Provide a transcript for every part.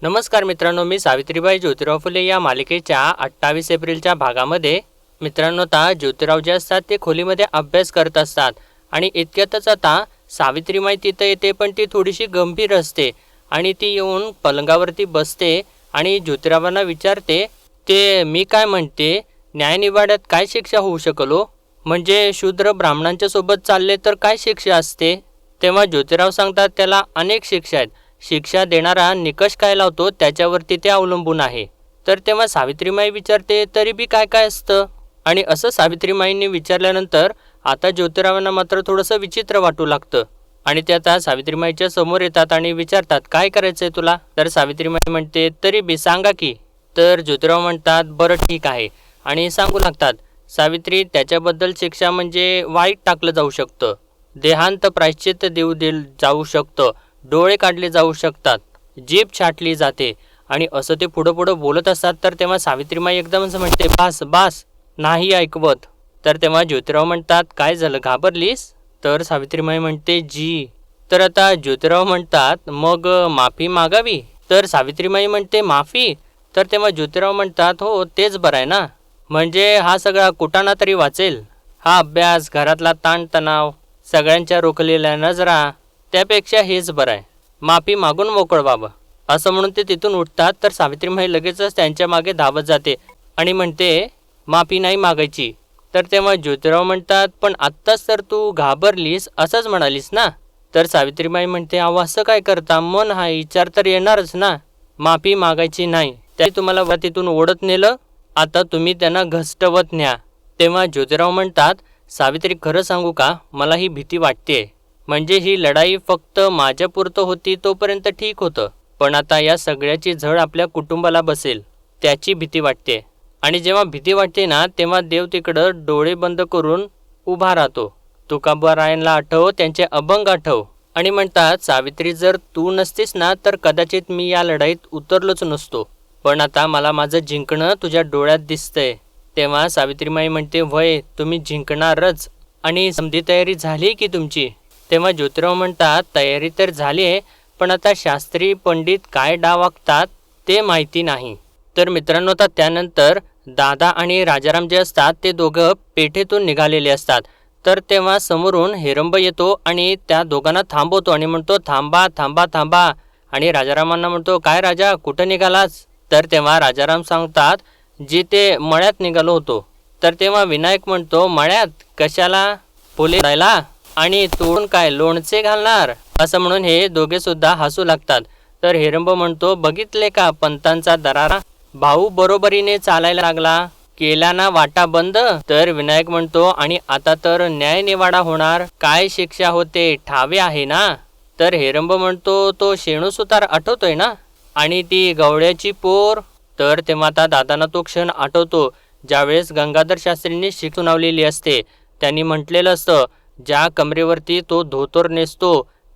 नमस्कार मित्रांनो, मी सावित्रीबाई ज्योतिराव फुले या मालिकेच्या 28 एप्रिलच्या भागामध्ये मित्रांनो आता ज्योतिराव जे असतात ते खोलीमध्ये अभ्यास करत असतात आणि इतक्यातच आता सावित्रीबाई तिथं येते, पण ती थोडीशी गंभीर असते आणि ती येऊन पलंगावरती बसते आणि ज्योतिरावांना विचारते, ते मी काय म्हणते, न्यायनिवाड्यात काय शिक्षा होऊ शकलो? म्हणजे शूद्र ब्राह्मणांच्या सोबत चालले तर काय शिक्षा असते? तेव्हा ज्योतिराव सांगतात, त्याला अनेक शिक्षा आहेत. शिक्षा देणारा निकष काय लावतो त्याच्यावरती ते अवलंबून आहे. तर तेव्हा सावित्रीमाई विचारते, तरी बी काय काय असतं? आणि असं सावित्रीमाईंनी विचारल्यानंतर आता ज्योतिरावांना मात्र थोडंसं विचित्र वाटू लागतं आणि ते आता सावित्रीमाईच्या समोर येतात आणि विचारतात, काय करायचं आहे तुला? तर सावित्रीमाई म्हणते, तरी बी सांगा की. तर ज्योतिराव म्हणतात, बरं ठीक आहे, आणि सांगू लागतात, सावित्री त्याच्याबद्दल शिक्षा म्हणजे वाईट टाकलं जाऊ शकतं, देहांत प्रायश्चित्त देऊ जाऊ शकतं, डोळे काढले जाऊ शकतात, जीभ छाटली जाते. आणि असं ते पुढं पुढं बोलत असतात. तर तेव्हा सावित्रीमाई एकदमच म्हणते, बास बास, नाही ऐकवत. तर तेव्हा ज्योतिराव म्हणतात, काय झालं, घाबरलीस? तर सावित्रीमाई म्हणते, जी. तर आता ज्योतिराव म्हणतात, मग माफी मागावी? तर सावित्रीमाई म्हणते, माफी? तर तेव्हा ज्योतिराव म्हणतात, हो तेच बरं आहे ना, म्हणजे हा सगळा कुटाणा तरी वाचेल. हा अभ्यास, घरातला ताणतणाव, सगळ्यांच्या रोखलेल्या नजरा, त्यापेक्षा हेच बरं आहे, माफी मागून मोकळ व्हावं. असं म्हणून ते तिथून उठतात. तर सावित्रीमाई लगेचच त्यांच्या मागे धावत जाते आणि म्हणते, माफी नाही मागायची. तर तेव्हा ज्योतिराव म्हणतात, पण आत्ताच तर तू घाबरलीस असंच म्हणालीस ना? तर सावित्रीमाई म्हणते, अहो असं काय करता, मन हा विचार तर येणारच ना, माफी मागायची नाही. त्या तुम्हाला तिथून ओढत नेलं, आता तुम्ही त्यांना घसटवत न्या. तेव्हा ज्योतिराव म्हणतात, सावित्री खरं सांगू का, मला ही भीती वाटते. म्हणजे ही लढाई फक्त माझ्यापुरतं होती तोपर्यंत ठीक होतं, पण आता या सगळ्याची झळ आपल्या कुटुंबाला बसेल त्याची भीती वाटते. आणि जेव्हा भीती वाटते ना, तेव्हा देव तिकडं डोळे बंद करून उभा राहतो. तुकाबारायांना आठव, त्यांचे अभंग आठव. आणि म्हणतात, सावित्री जर तू नसतीस ना तर कदाचित मी या लढाईत उतरलोच नसतो, पण आता मला माझं जिंकणं तुझ्या डोळ्यात दिसतंय. तेव्हा सावित्रीमाई म्हणते, वय तुम्ही जिंकणारच. आणि समधी तयारी झाली की तुमची? तेव्हा ज्योतिराव म्हणतात, तयारी तर झाली आहे, पण आता शास्त्री पंडित काय डाव आखतात ते माहिती नाही. तर मित्रांनो आता त्यानंतर दादा आणि राजाराम जे असतात ते दोघं पेठेतून निघालेले असतात. तर तेव्हा समोरून हेरंब येतो आणि त्या दोघांना थांबवतो आणि म्हणतो, थांबा थांबा थांबा. आणि राजारामांना म्हणतो, काय राजा, कुठं निघालास? तर तेव्हा राजाराम सांगतात, जी ते मळ्यात निघालो होतो. तर तेव्हा विनायक म्हणतो, मळ्यात कशाला? फुले तोडायला? आणि तोडून काय लोणचे घालणार? असं म्हणून हे दोघे सुद्धा हसू लागतात. तर हेरंब म्हणतो, बघितले का पंतांचा दरारा, भाऊ बरोबरीने चालायला लागला, केला ना वाटा बंद. तर विनायक म्हणतो, आणि आता तर न्यायनिवाडा होणार, काय शिक्षा होते ठावे आहे ना? तर हेरंब म्हणतो, तो शेणूसुतार आठवतोय ना, आणि ती गवळ्याची पोर? तर तेव्हा आता दादांना तो क्षण आठवतो, ज्यावेळेस गंगाधर शास्त्रींनी शिक सुनावलेली असते. त्यांनी म्हटलेलं असतं, ज्या कमरेवरती तो धोतर नेसतो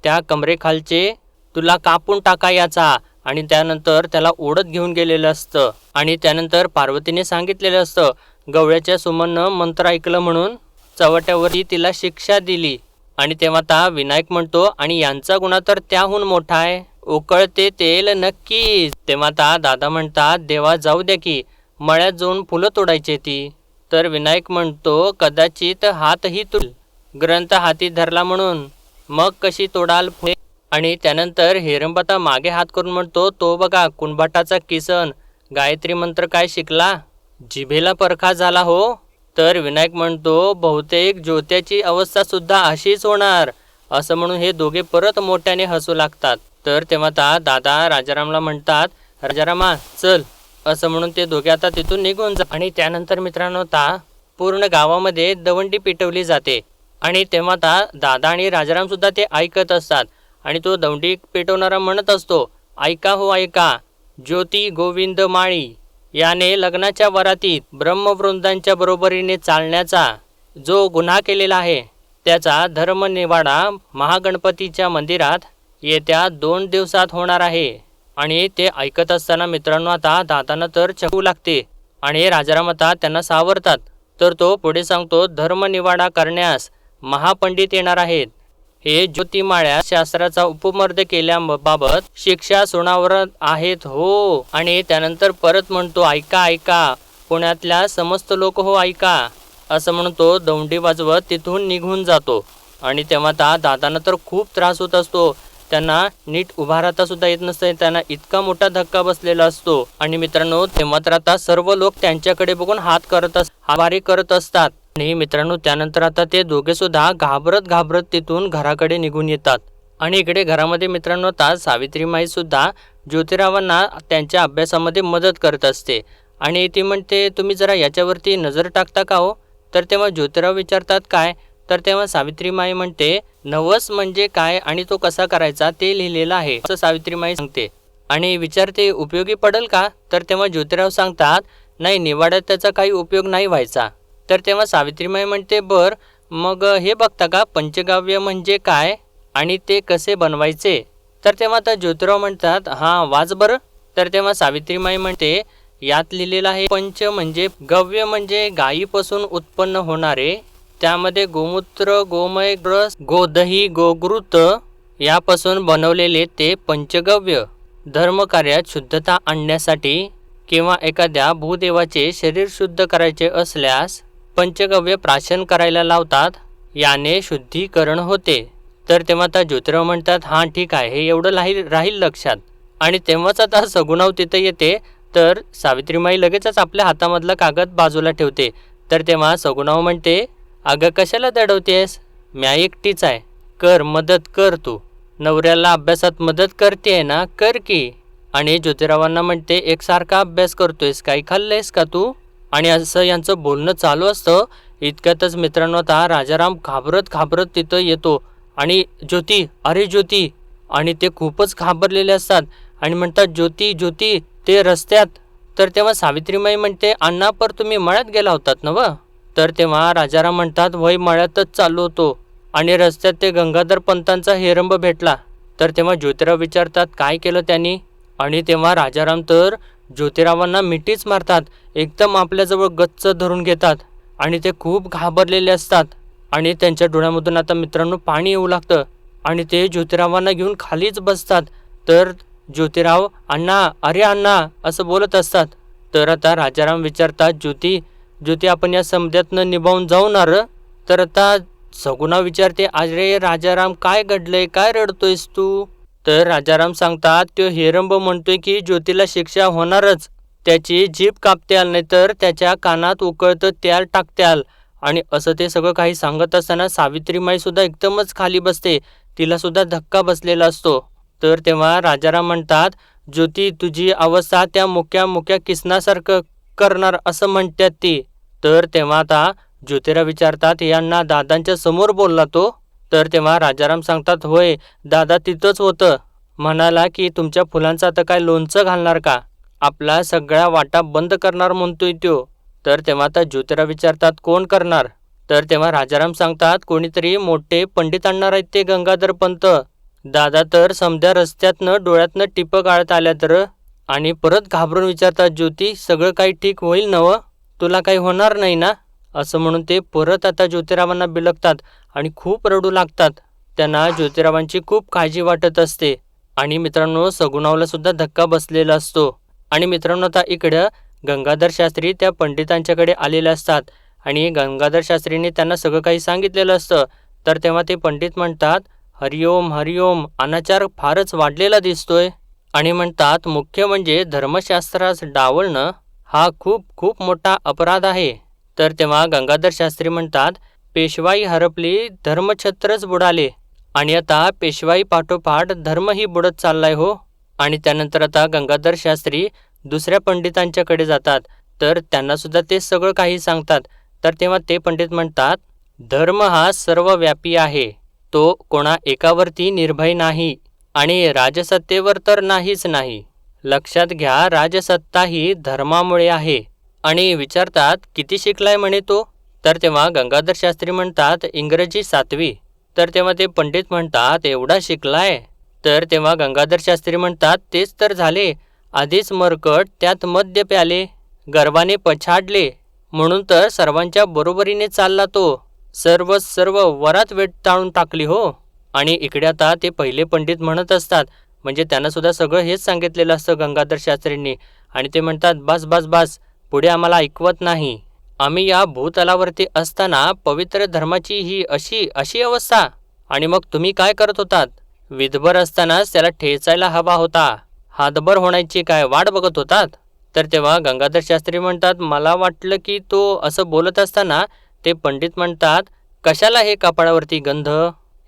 त्या कमरेखालचे तुला कापून टाका याचा. आणि त्यानंतर त्याला ओढत घेऊन गेलेलं असतं आणि त्यानंतर पार्वतीने सांगितलेलं असतं, गवळ्याच्या सुमननं मंत्र ऐकलं म्हणून चवट्यावरती तिला शिक्षा दिली. आणि तेव्हा आता विनायक म्हणतो, आणि यांचा गुन्हा तर त्याहून मोठा आहे, उकळते तेल नक्कीच. तेव्हा आता दादा म्हणतात, देवा जाऊ द्या की, मळ्यात जाऊन फुलं तोडायची ती. तर विनायक म्हणतो, कदाचित हातही ग्रंथ हाती धरला म्हणून, मग कशी तोडाल फुले? आणि त्यानंतर हेरंबाता मागे हात करून म्हणतो, तो बघा कुणभाटाचा किसन, गायत्री मंत्र काय शिकला, जिभेला परखा झाला हो. तर विनायक म्हणतो, बहुतेक ज्योत्याची अवस्था सुद्धा अशीच होणार. असं म्हणून हे दोघे परत मोठ्याने हसू लागतात. तर तेव्हा दादा राजारामला म्हणतात, राजारामा चल. असं म्हणून ते दोघे आता तिथून निघून जा. आणि त्यानंतर मित्रांनो आता पूर्ण गावामध्ये दवंडी पेटवली जाते. आणि तेव्हा दादा आणि राजाराम सुद्धा ते ऐकत असतात. आणि तो दवंडी पेटवणारा म्हणत असतो, ऐका हो ऐका, ज्योती गोविंद माळी याने लग्नाच्या वरातीत ब्रह्मवृंदांच्या बरोबरीने चालण्याचा जो गुन्हा केलेला आहे त्याचा धर्मनिवाडा महागणपतीच्या मंदिरात येत्या 2 दिवसात होणार आहे. आणि ते ऐकत असताना मित्रांनो आता दादांना तर चकू लागते आणि राजाराम आता त्यांना सावरतात. तर तो पुढे सांगतो, धर्मनिवाडा करण्यास महापंडित येणार आहेत, हे ज्योतिमाळ्या शास्त्राचा उपमर्द केल्याबाबत शिक्षा सुनावरत आहेत हो. आणि त्यानंतर परत म्हणतो, ऐका ऐका पुण्यातल्या समस्त लोक हो ऐका, असं म्हणून तो दौंडी वाजवत तिथून निघून जातो. आणि तेव्हा दादांना तर खूप त्रास होत असतो. त्यांना नीट उभा राहता सुद्धा येत नसतं. त्यांना इतका मोठा धक्का बसलेला असतो. आणि मित्रांनो तेव्हा तर आता सर्व लोक त्यांच्याकडे बघून हातवारे करत असतात. आणि मित्रांनो त्यानंतर आता ते दोघे सुद्धा घाबरत तिथून घराकडे निघून येतात. आणि इकडे घरामध्ये मित्रांनो आता सावित्रीमाई सुद्धा ज्योतिरावांना त्यांच्या अभ्यासामध्ये मदत करत असते. आणि ती म्हणते, तुम्ही जरा याच्यावरती नजर टाकता का हो? तर तेव्हा ज्योतिराव विचारतात, काय? तर तेव्हा सावित्रीमाई म्हणते, नवस म्हणजे काय आणि तो कसा करायचा ते लिहिलेलं आहे, असं सावित्रीमाई सांगते. आणि विचारते, उपयोगी पडेल का? तर तेव्हा ज्योतिराव सांगतात, नाही, निवाड्यात त्याचा काही उपयोग नाही व्हायचा. तर तेव्हा सावित्रीमाई म्हणते, बर मग हे बघता का पंचगव्य म्हणजे काय आणि ते कसे बनवायचे? तर तेव्हा आता ज्योतिराव म्हणतात, हां वाच बरं. तर तेव्हा सावित्रीमाई म्हणते, यात लिहिलेलं आहे, पंच म्हणजे गव्य म्हणजे गायीपासून उत्पन्न होणारे, त्यामध्ये गोमूत्र, गोमय, रस, गोदही, गोघृत यापासून बनवलेले ते पंचगव्य. धर्मकार्यात शुद्धता आणण्यासाठी किंवा एखाद्या भूदेवाचे शरीर शुद्ध करायचे असल्यास पंचगव्य प्राशन करायला लावतात, याने शुद्धीकरण होते. तर तेव्हा आता ज्योतिराव म्हणतात, हां ठीक आहे, हे एवढं राहील लक्षात. आणि तेव्हाच आता सगुणाव तिथं येते. तर सावित्रीमाई लगेचच आपल्या हातामधला कागद बाजूला ठेवते. तर तेव्हा सगुणाव म्हणते, अगं कशाला दडवतेस, म्या एकटीच आहे, कर मदत कर, तू नवऱ्याला अभ्यासात मदत करते ना, कर की. आणि ज्योतिरावांना म्हणते, एकसारखा अभ्यास करतोयस, काही खाल्लंयस का तू? आणि असं यांचं बोलणं चालू असतं. इतक्यातच मित्रांनो आता राजाराम घाबरत तिथं येतो. आणि ज्योती, अरे ज्योती, आणि ते खूपच घाबरलेले असतात आणि म्हणतात, ज्योती ज्योती ते रस्त्यात. तर तेव्हा सावित्रीमाई म्हणते, अण्णा पर तुम्ही मळ्यात गेला होतात ना व? तर तेव्हा राजाराम म्हणतात, वय मळ्यातच चालू होतो आणि रस्त्यात ते गंगाधर पंतांचा हेरंब भेटला. तर तेव्हा ज्योतिराव विचारतात, काय केलं त्यांनी? आणि तेव्हा राजाराम तर ज्योतिरावांना मिठीच मारतात, एकदम आपल्याजवळ गच्च धरून घेतात. आणि ते खूप घाबरलेले असतात. आणि त्यांच्या डोळ्यामधून आता मित्रांनो पाणी येऊ लागतं. आणि ते ज्योतिरावांना घेऊन खालीच बसतात. तर ज्योतिराव, अण्णा, अरे अण्णा असं बोलत असतात. तर आता राजाराम विचारतात, ज्योती आपण या समध्यातनं निभावून जाऊणार? तर आता सगुणा विचारते, अरे राजाराम काय घडलंय, काय रडतोयस तू? तर राजाराम सांगतात, तो हेरंब म्हणतोय की ज्योतीला शिक्षा होणारच, त्याची जीभ कापत्याल, नाही तर त्याच्या कानात उकळतं त्याल टाकत्याल. आणि असं ते सगळं काही सांगत असताना सावित्रीमाई सुद्धा एकदमच खाली बसते, तिला सुद्धा धक्का बसलेला असतो. तर तेव्हा राजाराम म्हणतात, ज्योती तुझी अवस्था त्या मुक्या किसनासारखं करणार असं म्हणतात ती. तर तेव्हा आता ज्योतिराव विचारतात, यांना दादांच्या समोर बोलला तो? तर तेव्हा राजाराम सांगतात, होय दादा तिथंच होतं, म्हणाला की तुमच्या फुलांचं आता काय लोणचं घालणार का, आपला सगळ्या वाटा बंद करणार म्हणतोय त्यो. तर तेव्हा आता ज्योतिराव विचारतात, कोण करणार? तर तेव्हा राजाराम सांगतात, कोणीतरी मोठे पंडित आणणार आहेत ते गंगाधर पंत. दादा तर समध्या रस्त्यातनं डोळ्यातनं टिपं गाळत आल्या तर. आणि परत घाबरून विचारतात, ज्योती सगळं काही ठीक होईल नवं, तुला काही होणार नाही ना? असं म्हणून ते परत आता ज्योतिरावांना बिलगतात आणि खूप रडू लागतात. त्यांना ज्योतिरावांची खूप काळजी वाटत असते. आणि मित्रांनो सगुणावला सुद्धा धक्का बसलेला असतो. आणि मित्रांनो आता इकडं गंगाधर शास्त्री त्या पंडितांच्याकडे आलेले असतात. आणि गंगाधर शास्त्रीने त्यांना सगळं काही सांगितलेलं असतं. तर तेव्हा ते पंडित म्हणतात, हरिओम हरिओम, अनाचार फारच वाढलेला दिसतोय. आणि म्हणतात, मुख्य म्हणजे धर्मशास्त्रास डावलणं हा खूप खूप मोठा अपराध आहे. तर तेव्हा गंगाधर शास्त्री म्हणतात, पेशवाई हरपली, धर्मछत्रच बुडाले, आणि आता पेशवाई पाठोपाठ धर्मही बुडत चाललाय हो. आणि त्यानंतर आता गंगाधर शास्त्री दुसऱ्या पंडितांच्याकडे जातात. तर त्यांना सुद्धा ते सगळं काही सांगतात. तर तेव्हा ते पंडित म्हणतात, धर्म हा सर्वव्यापी आहे, तो कोणा एकावरती निर्भय नाही आणि राजसत्तेवर तर नाहीच नाही. लक्षात घ्या, राजसत्ता ही धर्मामुळे आहे. आणि विचारतात, किती शिकलाय म्हणे तो? तर तेव्हा गंगाधर शास्त्री म्हणतात, इंग्रजी 7वी. तर तेव्हा ते पंडित म्हणतात, एवढा शिकलाय? तर तेव्हा गंगाधर शास्त्री म्हणतात, तेच तर झाले, आधीच मरकट, त्यात मद्य प्याले, गर्वाने पछाडले, म्हणून तर सर्वांच्या बरोबरीने चालला तो, सर्व वरात वेट टाळून टाकली हो. आणि इकडे आता ते पहिले पंडित म्हणत असतात, म्हणजे त्यांना सुद्धा सगळं हेच सांगितलेलं असतं गंगाधर शास्त्रींनी. आणि ते म्हणतात, बस बस बस, पुढे आम्हाला ऐकवत नाही. आम्ही या भूतलावरती असताना पवित्र धर्माची ही अशी अशी अवस्था, आणि मग तुम्ही काय करत होतात? विधभर असतानाच त्याला ठेचायला हवा होता, हातभर होण्याची काय वाट बघत होतात? तर तेव्हा गंगाधर शास्त्री म्हणतात, मला वाटलं की तो असं बोलत असताना ते पंडित म्हणतात, कशाला हे कपाळावरती गंध,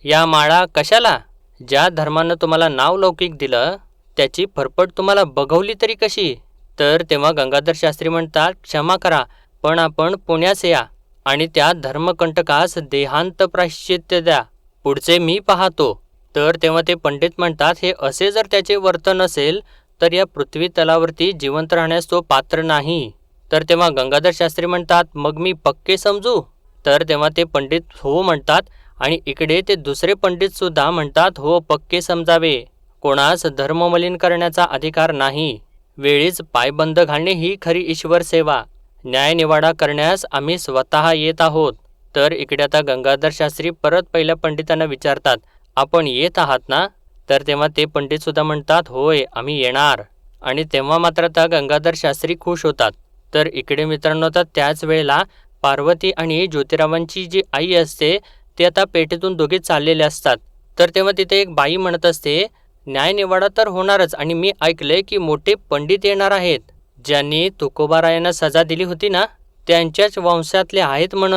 या माळा कशाला? ज्या धर्मानं तुम्हाला नावलौकिक दिलं त्याची फरफट तुम्हाला बघवली तरी कशी? तर तेव्हा गंगाधर शास्त्री म्हणतात, क्षमा करा, पण आपण पुण्यास या आणि त्या धर्मकंटकास देहांत प्रायश्चित्य द्या, पुढचे मी पाहतो. तर तेव्हा ते पंडित म्हणतात, हे असे जर त्याचे वर्तन असेल तर या पृथ्वी तलावरती जिवंत राहण्यास तो पात्र नाही. तर तेव्हा गंगाधर शास्त्री म्हणतात, मग मी पक्के समजू? तर तेव्हा ते पंडित हो म्हणतात आणि इकडे ते दुसरे पंडित सुद्धा म्हणतात, हो पक्के समजावे. कोणास धर्ममलिन करण्याचा अधिकार नाही. वेळीच पायबंद घालणे ही खरी ईश्वर सेवा. न्यायनिवाडा करण्यास आम्ही स्वतः येत आहोत. तर इकडे आता गंगाधर शास्त्री परत पहिल्या पंडितांना विचारतात, आपण येत आहात ना? तर तेव्हा ते पंडित सुद्धा म्हणतात, होय आम्ही येणार. आणि तेव्हा मात्र आता गंगाधर शास्त्री खुश होतात. तर इकडे मित्रांनो, आता त्याच वेळेला पार्वती आणि ज्योतिरावांची जी आई असते ते आता पेठेतून दोघे चाललेले असतात. तर तेव्हा तिथे एक बाई म्हणत असते, न्यायनिवाडा तर होणारच, आणि मी ऐकले की मोठे पंडित येणार आहेत, ज्यांनी तुकोबारायांना सजा दिली होती ना त्यांच्याच वंशातले आहेत म्हण.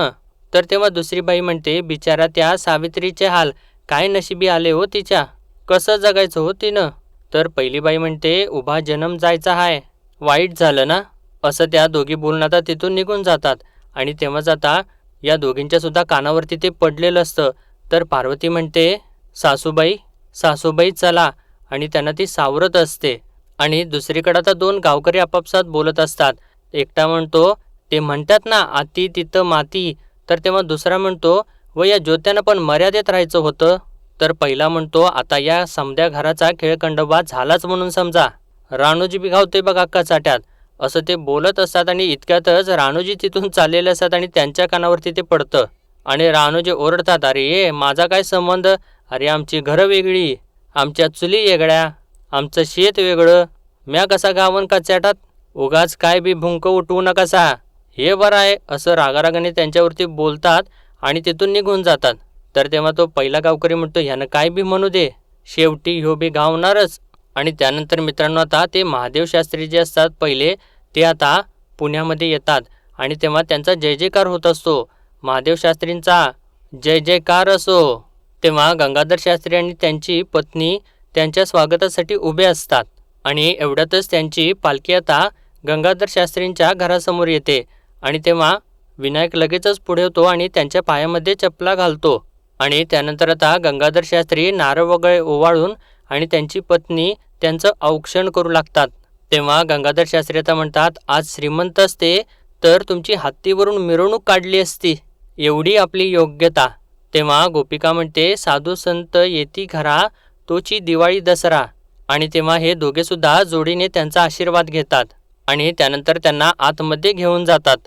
तर तेव्हा दुसरी बाई म्हणते, बिचारा त्या सावित्रीचे हाल, काय नशिबी आले हो तिच्या, कसं जगायचं हो तिनं? तर पहिली बाई म्हणते, उभा जन्म जायचा हाय, वाईट झालं ना. असं त्या दोघी बोलून आता तिथून निघून जातात. आणि तेव्हाच आता या दोघींच्या सुद्धा कानावरती ते पडलेलं असतं. तर पार्वती म्हणते, सासूबाई सासूबाई चला, आणि त्यांना ती सावरत असते. आणि दुसरीकडे आता दोन गावकरी आपापसात बोलत असतात. एकटा म्हणतो, ते म्हणतात ना आती तिथं माती. तर तेव्हा दुसरा म्हणतो, व या ज्योत्यानं पण मर्यादेत राहायचं होतं. तर पहिला म्हणतो, आता या समध्या घराचा खेळखंडोबा झालाच म्हणून समजा, राणूजी बी घावतोय बघ अक्का चाट्यात. असं ते बोलत असतात आणि इतक्यातच राणूजी तिथून चाललेले असतात आणि त्यांच्या कानावरती ते पडतं. आणि राणूजी ओरडतात, अरे ये माझा काय संबंध, अरे आमची घरं वेगळी, आमच्या चुली वेगळ्या, आमचं शेत वेगळं, म्या कसा गावन का चाटात, उगाच काय बी भुंक उठवू नकासा, हे बरं आहे. असं रागारागाने त्यांच्यावरती बोलतात आणि तिथून निघून जातात. तर तेव्हा तो पहिला गावकरी म्हणतो, ह्यानं काय बी म्हणू दे, शेवटी ह्यो बी गावणारच. आणि त्यानंतर मित्रांनो, आता ते महादेव शास्त्री जे असतात पहिले, ते आता पुण्यामध्ये येतात आणि तेव्हा त्यांचा जय जयकार होत असतो. महादेव शास्त्रींचा जय जयकार असो. तेव्हा गंगाधर शास्त्री आणि त्यांची पत्नी त्यांच्या स्वागतासाठी उभे असतात. आणि एवढ्यातच त्यांची पालखी आता गंगाधर शास्त्रींच्या घरासमोर येते. आणि तेव्हा विनायक लगेचच पुढे होतो आणि त्यांच्या पायामध्ये चपला घालतो. आणि त्यानंतर आता गंगाधर शास्त्री नारळ वगैरे ओवाळून आणि त्यांची पत्नी त्यांचं औक्षण करू लागतात. तेव्हा गंगाधर शास्त्री आता म्हणतात, आज श्रीमंत असते तर तुमची हत्तीवरून मिरवणूक काढली असती, एवढी आपली योग्यता. तेव्हा गोपिका म्हणते, साधू संत येती घरा तोची दिवाळी दसरा. आणि तेव्हा हे दोघे सुद्धा जोडीने त्यांचा आशीर्वाद घेतात आणि त्यानंतर त्यांना आतमध्ये घेऊन जातात.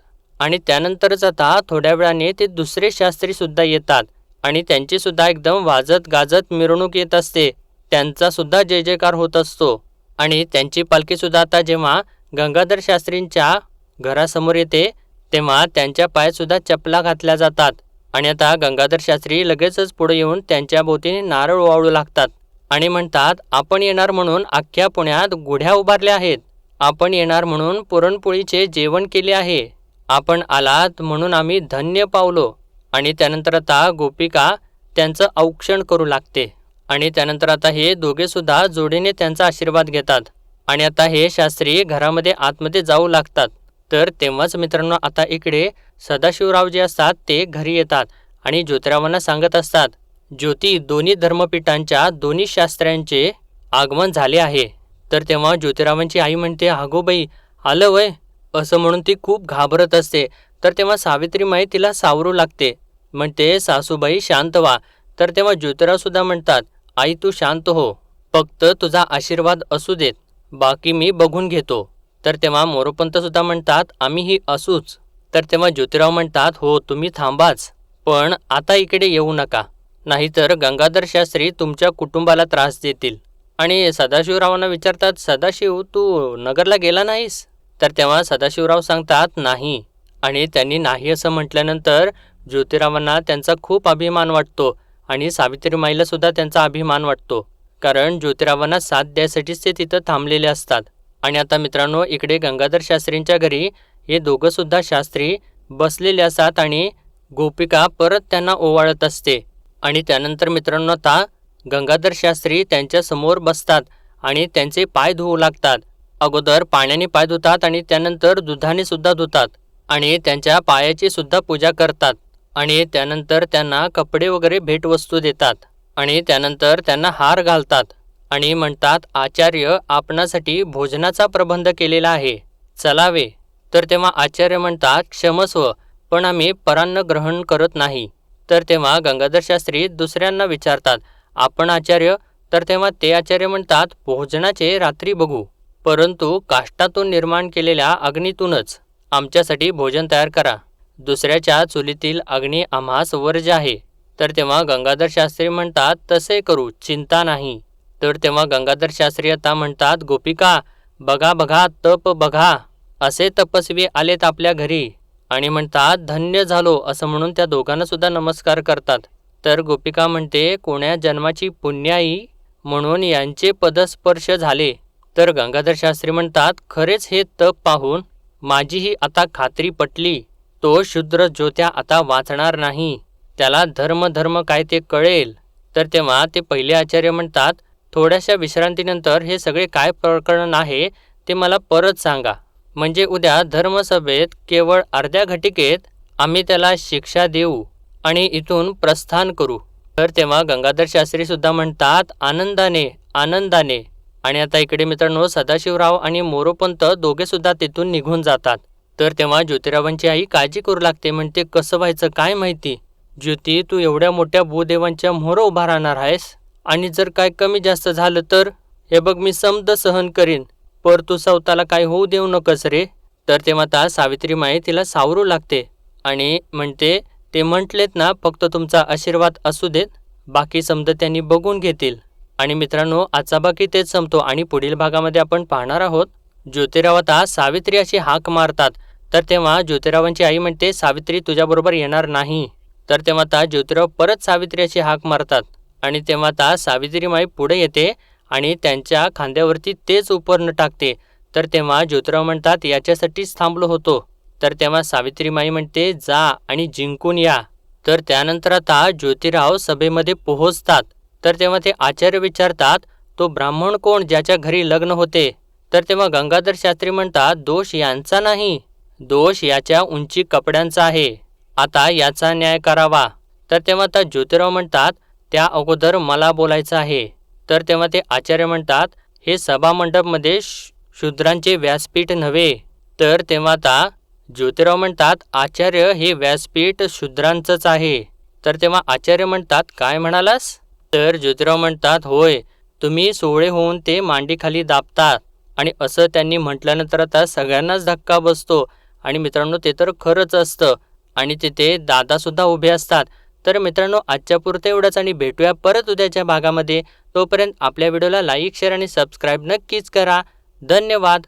आणि त्यानंतरच आता थोड्या वेळाने ते दुसरे शास्त्री सुद्धा येतात आणि त्यांची सुद्धा एकदम वाजत गाजत मिरवणूक येत असते. त्यांचा सुद्धा जय जयकार होत असतो. आणि त्यांची पालखी सुद्धा आता जेव्हा गंगाधर शास्त्रींच्या घरासमोर येते तेव्हा त्यांच्या पायात सुद्धा चपला घातल्या जातात. आणि आता गंगाधर शास्त्री लगेचच पुढे येऊन त्यांच्या भोवतीने नारळ ओवाळू लागतात आणि म्हणतात, आपण येणार म्हणून अख्ख्या पुण्यात गुढ्या उभारल्या आहेत, आपण येणार म्हणून पुरणपोळीचे जेवण केले आहे, आपण आलात म्हणून आम्ही धन्य पावलो. आणि त्यानंतर आता गोपिका त्यांचं औक्षण करू लागते. आणि त्यानंतर आता हे दोघे सुद्धा जोडीने त्यांचा आशीर्वाद घेतात आणि आता हे शास्त्री घरामध्ये आतमध्ये जाऊ लागतात. तर तेव्हाच मित्रांनो, आता इकडे सदाशिवराव जे असतात ते घरी येतात आणि ज्योतिरावांना सांगत असतात, ज्योती, दोन्ही धर्मपीठांच्या दोन्ही शास्त्र्यांचे आगमन झाले आहे. तर तेव्हा ज्योतिरावांची आई म्हणते, अगोबाई आलं वय, असं म्हणून ती खूप घाबरत असते. तर तेव्हा सावित्रीमाई तिला सावरू लागते, म्हणते, सासूबाई शांत व्हा. तर तेव्हा ज्योतिराव सुद्धा म्हणतात, आई तू शांत हो, फक्त तुझा आशीर्वाद असू देत, बाकी मी बघून घेतो. तर तेव्हा मोरोपंत सुद्धा म्हणतात, आम्हीही असूच. तर तेव्हा ज्योतिराव म्हणतात, हो तुम्ही थांबाच, पण आता इकडे येऊ नका. नाहीतर गंगाधर शास्त्री तुमच्या कुटुंबाला त्रास देतील. आणि सदाशिवरावांना विचारतात, सदाशिव तू नगरला गेला नाहीस? तर तेव्हा सदाशिवराव सांगतात नाही. आणि त्यांनी नाही असं म्हटल्यानंतर ज्योतिरावांना त्यांचा खूप अभिमान वाटतो आणि सावित्रीमाईला सुद्धा त्यांचा अभिमान वाटतो. कारण ज्योतिरावांना साथ द्यायसाठीच ते तिथं थांबलेले असतात. आणि आता मित्रांनो, इकडे गंगाधर शास्त्रींच्या घरी हे दोघंसुद्धा शास्त्री बसलेले असतात आणि गोपिका परत त्यांना ओवाळत असते. आणि त्यानंतर मित्रांनो, आता गंगाधर शास्त्री त्यांच्यासमोर बसतात आणि त्यांचे पाय धुवू लागतात. अगोदर पाण्याने पाय धुतात आणि त्यानंतर दुधाने सुद्धा धुतात आणि त्यांच्या पायाची सुद्धा पूजा करतात. आणि त्यानंतर त्यांना कपडे वगैरे भेटवस्तू देतात आणि त्यानंतर त्यांना हार घालतात आणि म्हणतात, आचार्य आपणासाठी भोजनाचा प्रबंध केलेला आहे, चलावे. तर तेव्हा आचार्य म्हणतात, क्षमस्व, पण आम्ही परान्न ग्रहण करत नाही. तर तेव्हा गंगाधर शास्त्री दुसऱ्यांना विचारतात, आपण आचार्य? तर तेव्हा ते आचार्य म्हणतात, भोजनाचे रात्री बघू, परंतु काष्टातून निर्माण केलेल्या अग्नीतूनच आमच्यासाठी भोजन तयार करा. दुसऱ्याच्या चुलीतील अग्नी आम्हास वर्ज्य आहे. तर तेव्हा गंगाधर शास्त्री म्हणतात, तसे करू, चिंता नाही. तर तेव्हा गंगाधर शास्त्री आता म्हणतात, गोपिका बघा बघा, तप बघा, असे तपस्वी आलेत आपल्या घरी. आणि म्हणतात, धन्य झालो असं म्हणून त्या दोघांना सुद्धा नमस्कार करतात. तर गोपिका म्हणते, कोण्या जन्माची पुण्याई म्हणून यांचे पदस्पर्श झाले. तर गंगाधर शास्त्री म्हणतात, खरेच हे तप पाहून माझीही आता खात्री पटली. तो शूद्र ज्योत्या आता वाचणार नाही, त्याला धर्म धर्म काय ते कळेल. तर तेव्हा ते पहिले आचार्य म्हणतात, थोड्याशा विश्रांतीनंतर हे सगळे काय प्रकरण आहे ते मला परत सांगा, म्हणजे उद्या धर्मसभेत केवळ अर्ध्या घटिकेत आम्ही त्याला शिक्षा देऊ आणि इथून प्रस्थान करू. तर तेव्हा गंगाधर शास्त्री सुद्धा म्हणतात, आनंदाने आनंदाने. आणि आता इकडे मित्रांनो, सदाशिवराव आणि मोरोपंत दोघे सुद्धा तिथून निघून जातात. तर तेव्हा ज्योतिरावांची आई काळजी करू लागते, म्हणते, कसं व्हायचं काय माहिती. ज्योती, तू एवढ्या मोठ्या भूदेवांच्या मोहर उभा राहणार आहेस आणि जर काय कमी जास्त झालं तर? हे बघ, मी समद सहन करीन, पर तू सवताला काय होऊ देऊ नकस रे. तर तेव्हा आता सावित्रीमाई तिला सावरू लागते आणि म्हणते, ते म्हटलेत ना, फक्त तुमचा आशीर्वाद असू देत, बाकी समद त्यांनी बघून घेतील. आणि मित्रांनो, आजचा बाकी तेच संपतो आणि पुढील भागामध्ये आपण पाहणार आहोत, ज्योतिराव आता सावित्री अशी हाक मारतात. तर तेव्हा ज्योतिरावांची आई म्हणते, सावित्री तुझ्याबरोबर येणार नाही. तर तेव्हा आता ज्योतिराव परत सावित्री अशी हाक मारतात आणि तेव्हा आता सावित्रीमाई पुढे येते आणि त्यांच्या खांद्यावरती तेच उपर्ण टाकते. तर तेव्हा ज्योतिराव म्हणतात, याच्यासाठीच थांबलो होतो. तर तेव्हा सावित्रीमाई म्हणते, जा आणि जिंकून या. तर त्यानंतर आता ज्योतिराव सभेमध्ये पोहोचतात. तर तेव्हा ते आचार्य विचारतात, तो ब्राह्मण कोण ज्याच्या घरी लग्न होते? तर तेव्हा गंगाधर शास्त्री म्हणतात, दोष यांचा नाही, दोष याच्या उंची कपड्यांचा आहे, आता याचा न्याय करावा. तर तेव्हा आता ज्योतिराव म्हणतात, त्या अगोदर मला बोलायचं आहे. तर तेव्हा ते आचार्य म्हणतात, हे सभामंडपमध्ये शूद्रांचे व्यासपीठ नव्हे. तर तेव्हा आता ज्योतिराव म्हणतात, आचार्य हे व्यासपीठ शूद्रांचंच आहे. तर तेव्हा आचार्य म्हणतात, काय म्हणालास? तर ज्योतिराव म्हणतात, होय, तुम्ही सोहळे होऊन ते मांडीखाली दाबतात. आणि असं त्यांनी म्हटल्यानंतर आता सगळ्यांनाच धक्का बसतो. आणि मित्रांनो, ते तर खरंच असतं आणि तिथे दादासुद्धा उभे असतात. तर मित्रांनो, आजच्या पुरतं एवढंच आणि भेटूया परत उद्याच्या भागामध्ये. तोपर्यंत आपल्या व्हिडिओला लाईक, शेअर आणि सबस्क्राईब नक्कीच करा. धन्यवाद.